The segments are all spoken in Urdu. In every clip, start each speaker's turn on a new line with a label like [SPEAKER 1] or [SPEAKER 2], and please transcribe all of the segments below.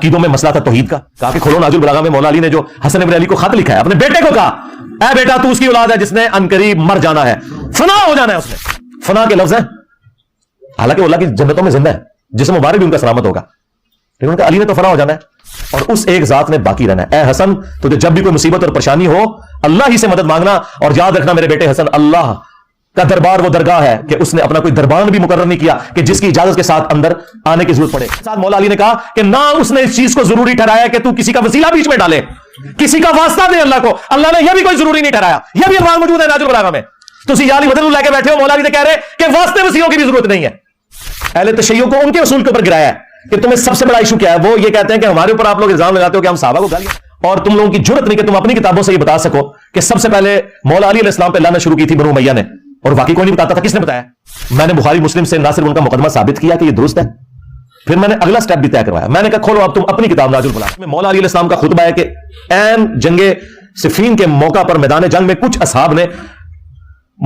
[SPEAKER 1] عقیدوں میں مسئلہ تھا توحید کا. کہا کہ کھولو ناجل بلاغہ میں مولا علی نے جو حسن ابن علی کو خط لکھا ہے, اپنے بیٹے کو کہا اے بیٹا تو اس کی اولاد ہے جس نے عنقریب مر جانا ہے, فنا ہو جانا ہے اس نے. فنا کے لفظ ہیں, حالانکہ اللہ کی جنتوں میں زندہ ہے, جسم مبارک بھی ان کا سلامت ہوگا, لیکن ان کا علی نے تو فنا ہو جانا ہے اور اس ایک ذات نے باقی رہنا ہے. اے حسن تجھے جب بھی کوئی مصیبت اور پریشانی ہو اللہ ہی سے مدد مانگنا, اور یاد رکھنا میرے بیٹے حسن اللہ کا دربار وہ درگاہ ہے کہ اس نے اپنا کوئی دربان بھی مقرر نہیں کیا کہ جس کی اجازت کے ساتھ اندر آنے کی ضرورت پڑے. ساتھ مولا علی نے کہا کہ نہ اس نے اس چیز کو ضروری ٹھہرایا کہ تو کسی کا وسیلہ بیچ میں ڈالے, کسی کا واسطہ دے اللہ کو. اللہ نے یہ بھی کوئی ضروری نہیں ٹھہرایا. یہ بھی الفاظ موجود ہے ناجل بلاغہ میں. تسی یا علی بدل لے کے بیٹھے ہو, مولا علی نے کہہ رہے کہ واسطے وسیلوں کی بھی ضرورت نہیں ہے. اہل تشیع کو ان کے اصول کے اوپر گرایا ہے کہ تمہیں سب سے بڑا ایشو کیا ہے. وہ یہ کہتے ہیں کہ ہمارے اوپر آپ لوگ الزام لگاتے ہو کہ ہم صحابہ کو گالیاں, اور تم لوگوں کی جرت نہیں کہ تم اپنی کتابوں سے یہ بتا سکو کہ سب سے پہلے مولا علی علیہ السلام پہ لعنت شروع کی تھی بنو امیہ نے, اور واقعی کوئی نہیں بتاتا تھا. کس نے بتایا؟ میں نے بخاری مسلم سے نہ صرف ان کا مقدمہ ثابت کیا کہ یہ درست ہے, پھر میں نے اگلا سٹیپ بھی طے کروایا. میں نے کہا کھولو اب تم اپنی کتاب ناجل بلاغہ میں مولا علی علیہ السلام کا خطبہ ہے کہ عین جنگ صفین کے موقع پر میدان جنگ میں کچھ اصحاب نے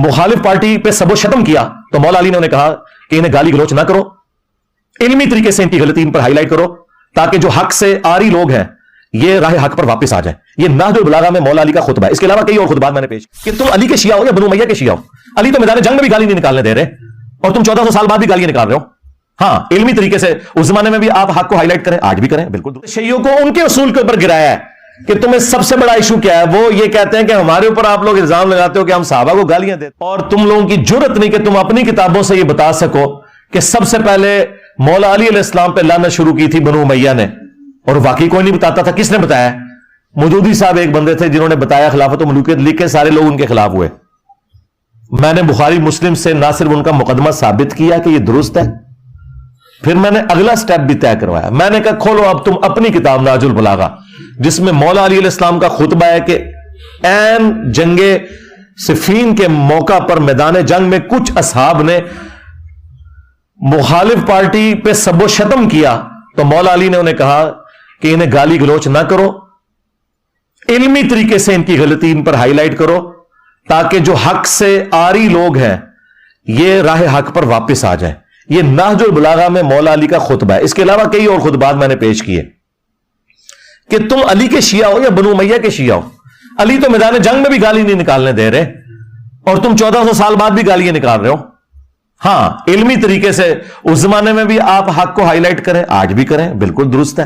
[SPEAKER 1] مخالف پارٹی پہ سب و شتم کیا, تو مولا علی نے انہیں کہا کہ انہیں گالی گلوچ نہ کرو, علمی طریقے سے ان کی غلطی ان پر ہائی لائٹ کرو تاکہ جو حق سے آری لوگ ہیں یہ راہ حق پر واپس آ جائیں. یہ نہج البلاغہ میں مولا علی کا خطبہ ہے. اس کے علاوہ کئی اور خطبات میں نے پیش کہ تم علی کے شیعہ ہو یا بنو امیہ کے شیعہ ہو, علی تو میدان جنگ میں بھی گالی نہیں نکالنے دے رہے, اور تم 1400 سال بعد بھی گالیاں نکال رہے ہو. ہاں علمی طریقے سے اس زمانے میں بھی آپ حق کو ہائی لائٹ کریں, آج بھی کریں. بالکل شیعوں کو ان کے اصول کے اوپر گرایا ہے کہ تمہیں سب سے بڑا ایشو کیا ہے. وہ یہ کہتے ہیں کہ ہمارے اوپر آپ لوگ الزام لگاتے ہو کہ ہم صحابہ کو گالیاں دیتے, اور تم لوگوں کی جرت نہیں کہ تم اپنی کتابوں سے یہ بتا سکو کہ سب سے پہلے مولا علی علیہ السلام پہ لعنت شروع کی تھی بنو امیہ نے, اور واقعی کوئی نہیں بتاتا تھا. کس نے بتایا؟ مودودی صاحب ایک بندے تھے جنہوں نے بتایا خلافت و ملوکیت لکھ کے سارے لوگ ان کے خلاف ہوئے. میں نے بخاری مسلم سے نہ صرف ان کا مقدمہ ثابت کیا کہ یہ درست ہے, پھر میں نے اگلا سٹیپ بھی طے کروایا. میں نے کہا کھولو اب تم اپنی کتاب نہج البلاغہ جس میں مولا علی علیہ السلام کا خطبہ ہے کہ عین جنگ صفین کے موقع پر میدان جنگ میں کچھ اصحاب نے مخالف پارٹی پہ سب و شتم کیا, تو مولا علی نے انہیں کہا کہ انہیں گالی گلوچ نہ کرو, علمی طریقے سے ان کی غلطی ان پر ہائی لائٹ کرو تاکہ جو حق سے آری لوگ ہیں یہ راہ حق پر واپس آ جائیں. یہ نہج البلاغہ میں مولا علی کا خطبہ ہے. اس کے علاوہ کئی اور خطبات میں نے پیش کیے کہ تم علی کے شیعہ ہو یا بنو امیہ کے شیعہ ہو, علی تو میدان جنگ میں بھی گالی نہیں نکالنے دے رہے, اور تم 1400 سال بعد بھی گالیاں نکال رہے ہو. ہاں علمی طریقے سے اس زمانے میں بھی آپ حق کو ہائی لائٹ کریں, آج بھی کریں, بالکل درست ہے.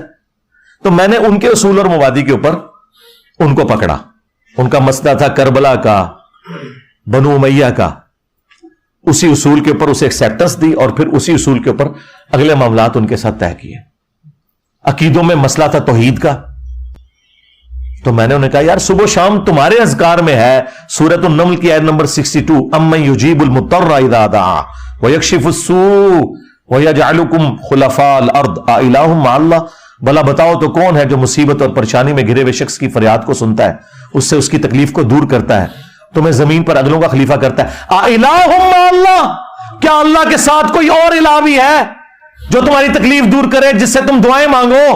[SPEAKER 1] تو میں نے ان کے اصول اور مبادی کے اوپر ان کو پکڑا. ان کا مسئلہ تھا کربلا کا, بنو امیہ کا, اسی اصول کے اوپر اسے ایکسیپٹنس دی, اور پھر اسی اصول کے اوپر اگلے معاملات ان کے ساتھ طے کیے. عقیدوں میں مسئلہ تھا توحید کا, تو میں نے انہیں کہا یار صبح و شام تمہارے اذکار میں ہے سورۃ النمل کی آیت نمبر 62 امن یجیب المضطر اذا دعا ویکشف السوء ویجعلکم خلفاء الارض االہ مع اللہ. بھلا بتاؤ تو کون ہے جو مصیبت اور پریشانی میں گھرے ہوئے شخص کی فریاد کو سنتا ہے, اس سے اس کی تکلیف کو دور کرتا ہے, تمہیں زمین پر اگلوں کا خلیفہ کرتا ہے. االہ مع اللہ, کیا اللہ کے ساتھ کوئی اور الہ بھی ہے جو تمہاری تکلیف دور کرے, جس سے تم دعائیں مانگو؟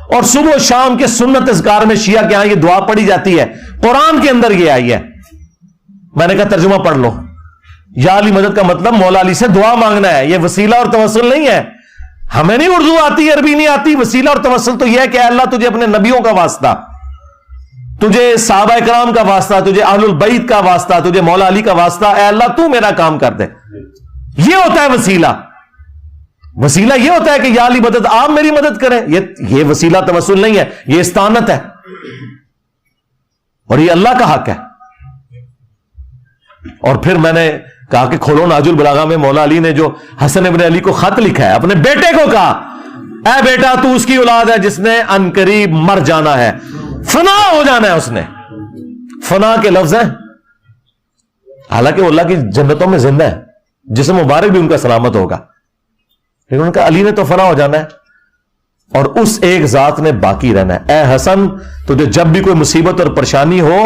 [SPEAKER 1] اور صبح و شام کے سنت اذکار میں شیعہ کے ہاں یہ دعا پڑھی جاتی ہے, قرآن کے اندر یہ آئی ہے. میں نے کہا ترجمہ پڑھ لو. یا علی مدد کا مطلب مولا علی سے دعا مانگنا ہے, یہ وسیلہ اور توسل نہیں ہے. ہمیں نہیں اردو آتی, عربی نہیں آتی. وسیلہ اور توسل تو یہ ہے کہ اللہ تجھے اپنے نبیوں کا واسطہ, تجھے صحابہ اکرام کا واسطہ, تجھے اہل البیت کا واسطہ, تجھے مولا علی کا واسطہ, اے اللہ تو میرا کام کر دے. یہ ہوتا ہے وسیلہ. وسیلہ یہ ہوتا ہے کہ یا علی مدد آپ میری مدد کریں. یہ وسیلہ توسل نہیں ہے, یہ استعانت ہے, اور یہ اللہ کا حق ہے. اور پھر میں نے کہا کہ کھولو نہج البلاغہ میں مولا علی نے جو حسن ابن علی کو خط لکھا ہے, اپنے بیٹے کو کہا اے بیٹا تو اس کی اولاد ہے جس نے عنقریب مر جانا ہے, فنا ہو جانا ہے. اس نے فنا کے لفظ ہیں, حالانکہ وہ اللہ کی جنتوں میں زندہ ہے, جسم مبارک بھی ان کا سلامت ہوگا, لیکن ان کا علی نے تو فنا ہو جانا ہے اور اس ایک ذات نے باقی رہنا ہے. اے حسن تجھے جب بھی کوئی مصیبت اور پریشانی ہو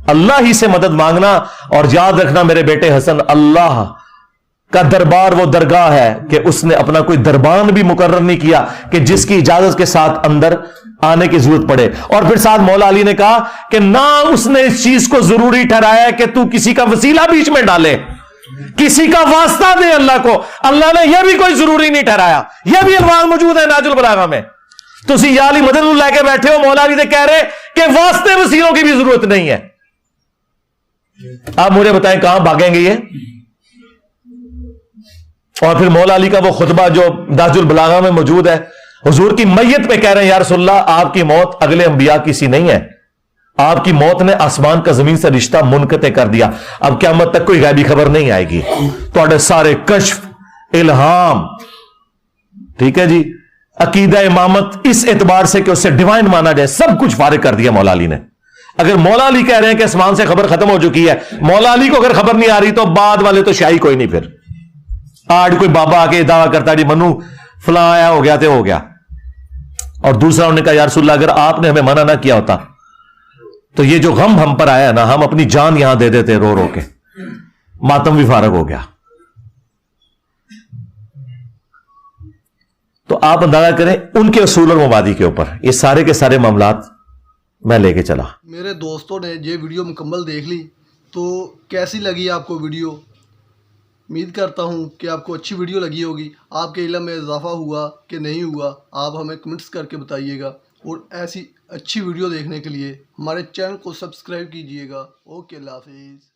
[SPEAKER 1] اللہ ہی سے مدد مانگنا, اور یاد رکھنا میرے بیٹے حسن اللہ کا دربار وہ درگاہ ہے کہ اس نے اپنا کوئی دربان بھی مقرر نہیں کیا کہ جس کی اجازت کے ساتھ اندر آنے کی ضرورت پڑے. اور پھر ساتھ مولا علی نے کہا کہ نہ اس نے اس چیز کو ضروری ٹھہرایا کہ تو کسی کا وسیلہ بیچ میں ڈالے, کسی کا واسطہ دے اللہ کو. اللہ نے یہ بھی کوئی ضروری نہیں ٹھہرایا. یہ بھی الفاظ موجود ہے نہج البلاغہ میں. تسی یا علی مدد لے کے بیٹھے ہو, مولا علی نے کہہ رہے کہ واسطے وسیلوں کی بھی ضرورت نہیں ہے. آپ مجھے بتائیں کہاں بھاگیں گے یہ؟ اور پھر مولا علی کا وہ خطبہ جو تاج البلاغہ میں موجود ہے, حضور کی میت پہ کہہ رہے ہیں یا رسول اللہ آپ کی موت اگلے انبیاء کی سی نہیں ہے, آپ کی موت نے آسمان کا زمین سے رشتہ منقطع کر دیا, اب قیامت تک کوئی غیبی خبر نہیں آئے گی, تواڈے سارے کشف, الہام, ٹھیک ہے جی, عقیدہ امامت اس اعتبار سے کہ اسے ڈیوائن مانا جائے, سب کچھ فارغ کر دیا مولا علی نے. اگر مولا علی کہہ رہے ہیں کہ آسمان سے خبر ختم ہو چکی ہے, مولا علی کو اگر خبر نہیں آ رہی تو بعد والے تو شاہی کوئی نہیں. پھر آج کوئی بابا آ کے دعویٰ کرتا جی منو فلاں آیا ہو گیا تو ہو گیا, اور دوسرا انہوں نے کہا یا رسول اللہ اگر آپ نے ہمیں منع نہ کیا ہوتا تو یہ جو غم ہم پر آیا نا, ہم اپنی جان یہاں دے دیتے رو رو کے, ماتم بھی فارغ ہو گیا. تو آپ اندازہ کریں ان کے اصول اور مبادی کے اوپر یہ سارے کے سارے معاملات میں لے کے چلا.
[SPEAKER 2] میرے دوستوں نے یہ ویڈیو مکمل دیکھ لی, تو کیسی لگی آپ کو ویڈیو؟ امید کرتا ہوں کہ آپ کو اچھی ویڈیو لگی ہوگی. آپ کے علم میں اضافہ ہوا کہ نہیں ہوا, آپ ہمیں کمنٹس کر کے بتائیے گا, اور ایسی اچھی ویڈیو دیکھنے کے لیے ہمارے چینل کو سبسکرائب کیجیے گا. اوکے, اللہ حافظ.